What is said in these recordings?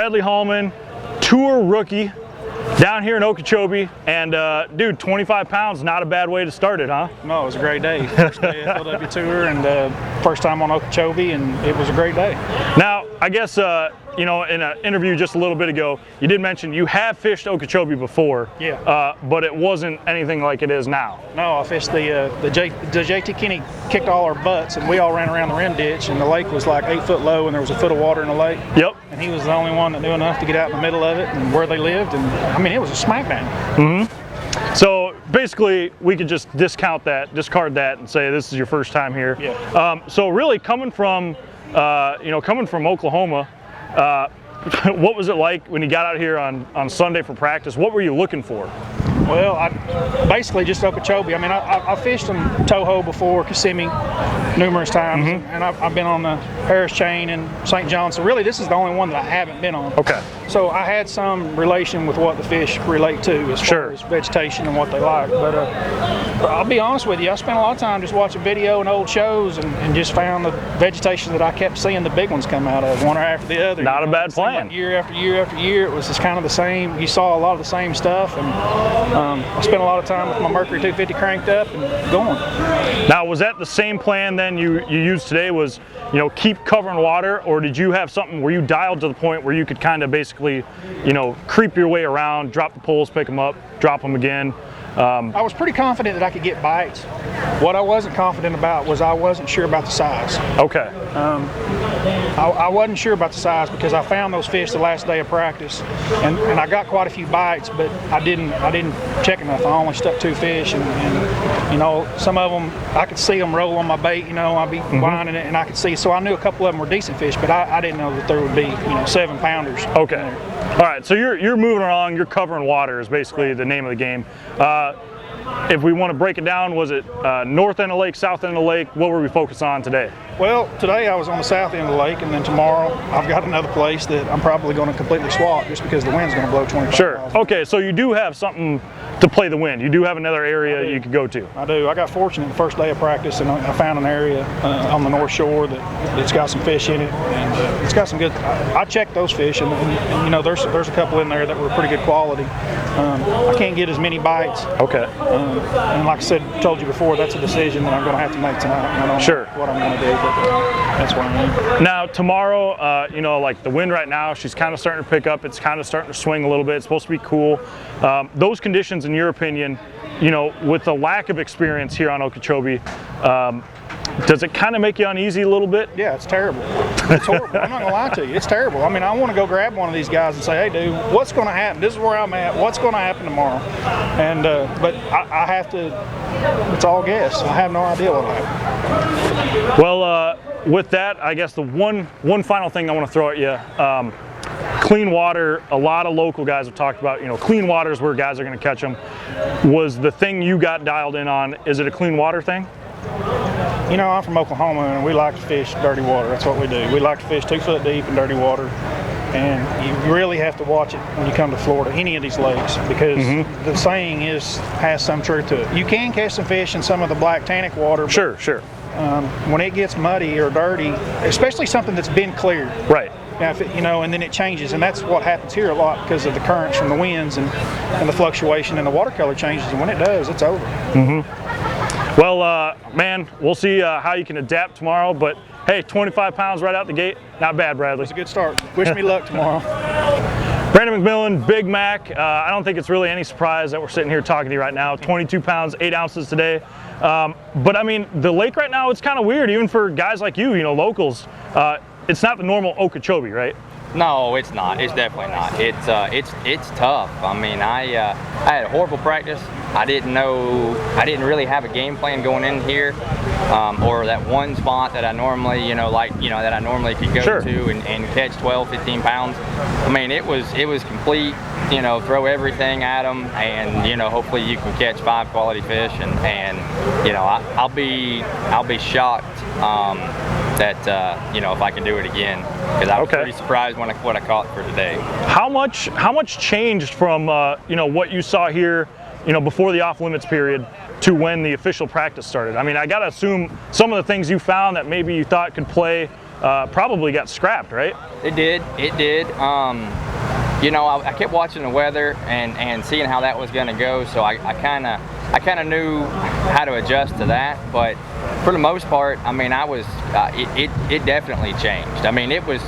Bradley Holman, tour rookie, down here in Okeechobee, and dude, 25 pounds, not a bad way to start it, huh? No, it was a great day. First day FLW Tour, and first time on Okeechobee, and it was a great day. Now, I guess, you know, in an interview just a little bit ago, you did mention you have fished Okeechobee before. Yeah. But it wasn't anything like it is now. No, I fished the JT Kinney kicked all our butts, and we all ran around the rim ditch, and the lake was like 8 foot low, and there was a foot of water in the lake. Yep. And he was the only one that knew enough to get out in the middle of it and where they lived, and I mean, it was a smackdown. Mm-hmm. So basically, we could just discard that, and say this is your first time here. Yeah. So really, coming from, you know, coming from Oklahoma, what was it like when you got out here on Sunday for practice? What were you looking for? Well, basically just Okeechobee. I mean, I fished in Toho before, Kissimmee, numerous times, and I've been on the Harris Chain and St. John. So really, this is the only one that I haven't been on. Okay. So I had some relation with what the fish relate to as far as vegetation and what they like. But I'll be honest with you, I spent a lot of time just watching video and old shows and just found the vegetation that I kept seeing the big ones come out of, one after the other. Not a bad plan. Like year after year after year, it was just kind of the same. You saw a lot of the same stuff, and I spent a lot of time with my Mercury 250 cranked up and going. Now, was that the same plan then you used today, was, you know, keep covering water, or did you have something where you dialed to the point where you could kind of basically, you know, creep your way around, drop the poles, pick them up, drop them again? I was pretty confident that I could get bites. What I wasn't confident about was I wasn't sure about the size. Okay. I wasn't sure about the size because I found those fish the last day of practice, and I got quite a few bites, but I didn't check enough. I only stuck 2 fish, and you know, some of them I could see them roll on my bait. You know, I'd be winding it, and I could see. So I knew a couple of them were decent fish, but I didn't know that there would be, you know, 7-pounders. Okay. All right. So you're moving along. You're covering water is basically the name of the game. If we want to break it down, was it north end of the lake, south end of the lake? What were we focused on today? Well, today I was on the south end of the lake, and then tomorrow I've got another place that I'm probably going to completely swap just because the wind's going to blow 25 Sure. miles. Okay, so you do have something to play the wind. You do have another area you could go to. I do. I got fortunate the first day of practice, and I found an area on the North Shore that's got some fish in it, and it's got some good. I checked those fish, and you know, there's a couple in there that were pretty good quality. I can't get as many bites. Okay. And like I said, told you before, that's a decision that I'm going to have to make tonight. I don't know what I'm going to do, but that's what I'm doing. Now tomorrow, you know, like the wind right now, she's kind of starting to pick up. It's kind of starting to swing a little bit. It's supposed to be cool. Those conditions, in your opinion, you know, with the lack of experience here on Okeechobee, does it kind of make you uneasy a little bit? Yeah, it's terrible. It's horrible. I'm not going to lie to you. It's terrible. I mean, I want to go grab one of these guys and say, hey, dude, what's going to happen? This is where I'm at. What's going to happen tomorrow? And but I have to, it's all guess. I have no idea what will happen. Well, with that, I guess the one final thing I want to throw at you, clean water, a lot of local guys have talked about, you know, clean water is where guys are going to catch them. Was the thing you got dialed in on, is it a clean water thing? You know, I'm from Oklahoma, and we like to fish dirty water. That's what we do. We like to fish 2 foot deep in dirty water, and you really have to watch it when you come to Florida, any of these lakes, because the saying has some truth to it. You can catch some fish in some of the black tannic water. But, Sure. When it gets muddy or dirty, especially something that's been cleared. Right. Now, if it, you know, and then it changes, and that's what happens here a lot because of the currents from the winds and the fluctuation, and the watercolor changes, and when it does, it's over. Well, man, we'll see how you can adapt tomorrow, but hey, 25 pounds right out the gate, not bad, Bradley. It's a good start. Wish me luck tomorrow. Brandon McMillan, Big Mac. I don't think it's really any surprise that we're sitting here talking to you right now. 22 pounds, 8 ounces today. But I mean, the lake right now, it's kind of weird, even for guys like you know, locals. It's not the normal Okeechobee, right? No, it's not. It's definitely not. It's tough. I mean, I had a horrible practice. I didn't really have a game plan going in here, or that one spot that I normally, that I normally could go to and catch 12, 15 pounds. I mean, it was complete. You know, throw everything at them, and you know, hopefully you can catch 5 quality fish, and you know, I'll be shocked that you know, if I can do it again, because I was pretty surprised when what I caught for today. How much changed from you know, what you saw here, you know, before the off limits period to when the official practice started? I mean, I gotta assume some of the things you found that maybe you thought could play probably got scrapped, right? It did. It did. You know, I kept watching the weather and seeing how that was going to go, so I kind of knew how to adjust to that. But for the most part, I mean, it definitely changed. I mean, it was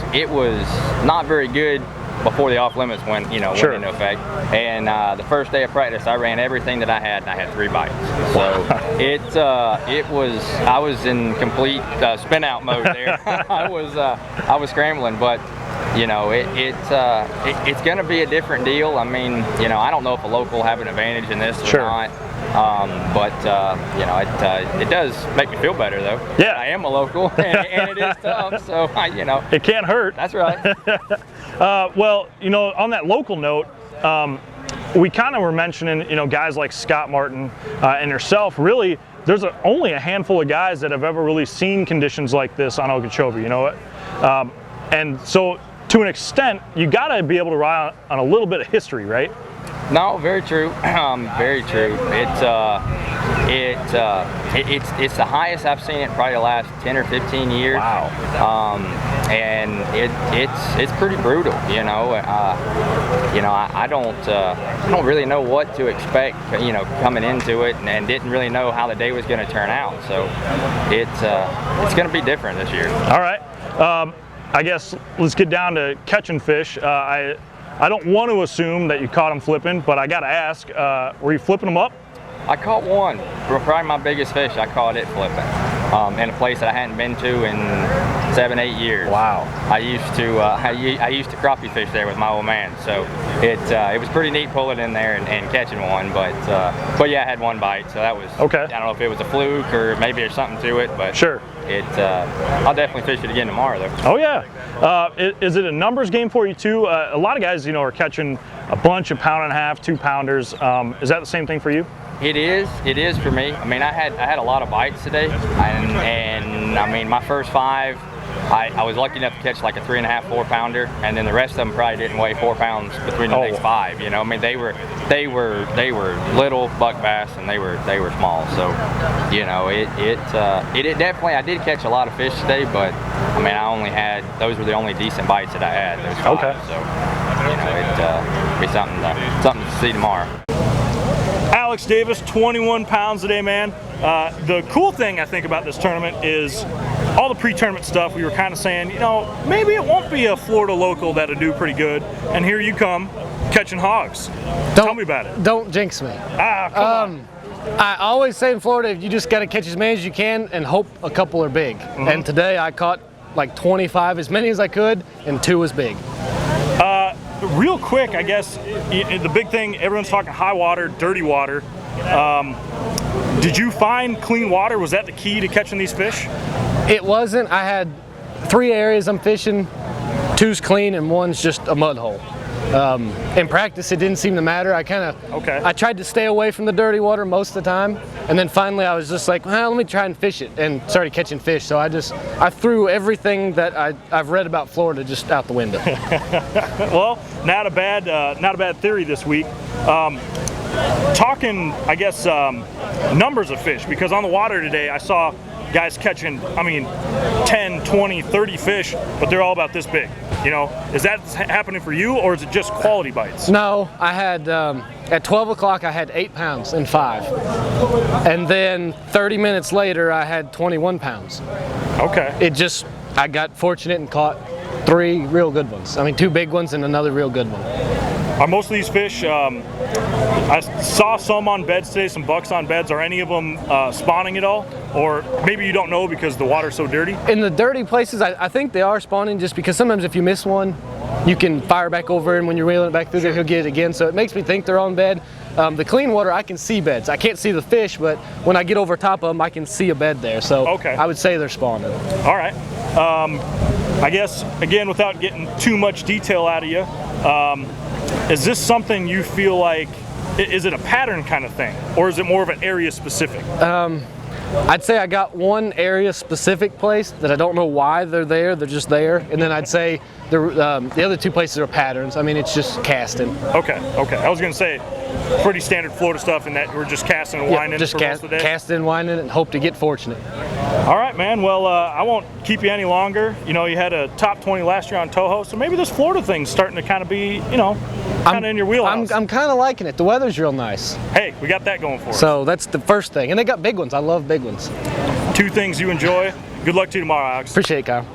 not very good before the off limits went Sure. into effect. And the first day of practice, I ran everything that I had, and I had 3 bites. So I was in complete spin out mode there. I was scrambling, but you know, it's going to be a different deal. I mean, you know, I don't know if a local will have an advantage in this or not. But you know, it does make me feel better though. Yeah, I am a local, and it is tough. So you know, it can't hurt. That's right. Well, you know, on that local note, we kind of were mentioning, you know, guys like Scott Martin and yourself. Really, there's only a handful of guys that have ever really seen conditions like this on Okeechobee. You know, and so to an extent, you got to be able to rely on a little bit of history, right? No, very true. Very true. It's the highest I've seen it in probably the last 10 or 15 years. Wow. And it's pretty brutal. You know. I don't really know what to expect. You know, coming into it, and didn't really know how the day was going to turn out. So it's going to be different this year. All right. I guess let's get down to catching fish. I don't want to assume that you caught them flipping, but I got to ask, were you flipping them up? I caught one. Probably my biggest fish. I caught it flipping in a place that I hadn't been to in 7-8 years. Wow. I used to crappie fish there with my old man, so it was pretty neat pulling in there and catching one. But yeah, I had one bite, so that was okay. I don't know if it was a fluke or maybe there's something to it, but sure. I'll definitely fish it again tomorrow though. Oh yeah. Is it a numbers game for you too? A lot of guys, you know, are catching a bunch of 1.5 pound, 2 pounders. Is that the same thing for you? It is for me. I mean, I had a lot of bites today, and I mean, my first 5, I was lucky enough to catch like a 3.5, 4 pounder, and then the rest of them probably didn't weigh 4 pounds between the next 5. You know, I mean, they were little buck bass, and they were small. So, you know, it definitely. I did catch a lot of fish today, but I mean, those were the only decent bites that I had. Those 5. Okay. So, you know, it'd be something to see tomorrow. Alex Davis, 21 pounds today, man. The cool thing I think about this tournament is all the pre-tournament stuff. We were kind of saying, you know, maybe it won't be a Florida local that'll do pretty good. And here you come, catching hogs. Tell me about it. Don't jinx me. Come on. I always say in Florida, you just got to catch as many as you can and hope a couple are big. Mm-hmm. And today I caught like 25, as many as I could, and 2 was big. Real quick, I guess, the big thing, everyone's talking high water, dirty water. Did you find clean water? Was that the key to catching these fish? It wasn't. I had 3 areas I'm fishing, 2's clean and 1's just a mud hole. In practice, it didn't seem to matter. I tried to stay away from the dirty water most of the time, and then finally I was just like, well, let me try and fish it, and started catching fish. So I threw everything that I've read about Florida just out the window. Well, not a bad theory this week. Talking, I guess, numbers of fish, because on the water today I saw guys catching, 10, 20, 30 fish, but they're all about this big. You know, is that happening for you, or is it just quality bites? No, I had, at 12 o'clock I had 8 pounds in 5. And then 30 minutes later I had 21 pounds. Okay. I got fortunate and caught 3 real good ones. 2 big ones and another real good one. Are most of these fish, I saw some on beds today, some bucks on beds. Are any of them spawning at all? Or maybe you don't know because the water's so dirty? In the dirty places, I think they are spawning, just because sometimes if you miss one, you can fire back over, and when you're reeling it back through there, he'll get it again. So it makes me think they're on bed. The clean water, I can see beds. I can't see the fish, but when I get over top of them, I can see a bed there. So okay. I would say they're spawning. All right. I guess, again, without getting too much detail out of you, is this something you feel like, is it a pattern kind of thing, or is it more of an area specific? I'd say I got one area specific place that I don't know why they're there. They're just there. And then I'd say the other two places are patterns. I mean, it's just casting. Okay. I was going to say, pretty standard Florida stuff in that we're just casting and winding just for most of the day. Casting, winding, and hope to get fortunate. All right, man. Well, I won't keep you any longer. You know, you had a top 20 last year on Toho, so maybe this Florida thing's starting to kind of be, you know, kind of in your wheelhouse. I'm kind of liking it. The weather's real nice. Hey, we got that going for us. So that's the first thing. And they got big ones. I love big ones. 2 things you enjoy. Good luck to you tomorrow, Alex. Appreciate it, Kyle.